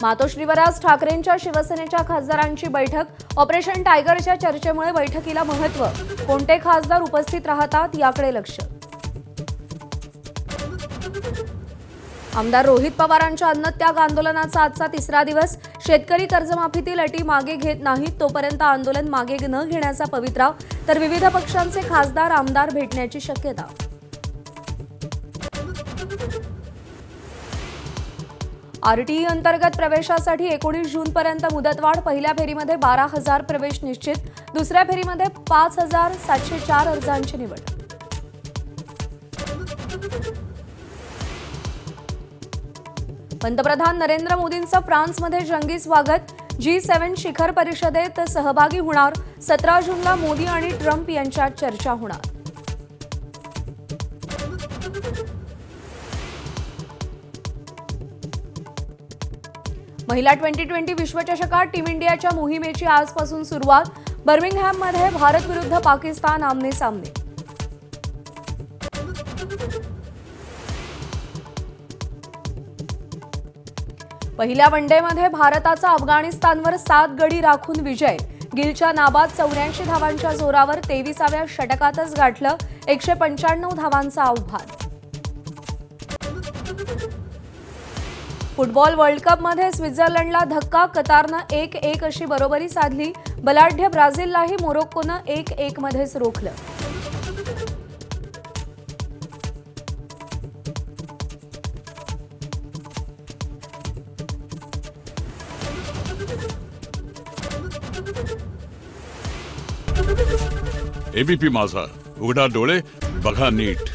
मातोश्रीवर आज ठाकरेंच्या शिवसेनेच्या खासदारांची बैठक। ऑपरेशन टायगरच्या चर्चेमुळे बैठकीला महत्त्व। कोणते खासदार उपस्थित राहतात याकडे लक्ष। आमदार रोहित पवारांच्या अन्नत्याग आंदोलनाचा आजचा तिसरा दिवस। शेतकरी कर्जमाफीतील अटी मागे घेत नाहीत तोपर्यंत आंदोलन मागे न घेण्याचा पवित्रा। तर विविध पक्षांचे खासदार आमदार भेटण्याची शक्यता। आरटीई अंतर्गत प्रवेशासाठी 19 जूनपर्यंत मुदतवाढ। पहिल्या फेरीमध्ये 12,000 प्रवेश निश्चित। दुसऱ्या फेरीमध्ये 5,704 अर्जांची निवड। पंतप्रधान नरेंद्र मोदींचं फ्रान्समध्ये जंगी स्वागत। G7 शिखर परिषदेत सहभागी होणार। 17 जूनला मोदी आणि ट्रम्प यांच्यात चर्चा होणार। महिला T20 विश्वचषकात टीम इंडियाच्या मोहिमेची आजपासून सुरुवात। बर्मिंगहॅममध्ये भारत विरुद्ध पाकिस्तान आमने सामने। पहिल्या वनडेमध्ये भारताचा अफगाणिस्तानवर 7 गडी राखून विजय। गिलच्या नाबाद 84 धावांच्या जोरावर 23व्या षटकातच गाठलं 195 धावांचा आव्हान। फुटबॉल वर्ल्ड कपमध्ये स्वित्झर्लंडला धक्का। कतारनं 1-1 अशी बरोबरी साधली। बलाढ्य ब्राझीललाही मोरोक्कोनं 1-1 मध्येच रोखलं। एबीपी माझा, उघडा डोळे बघा नीट।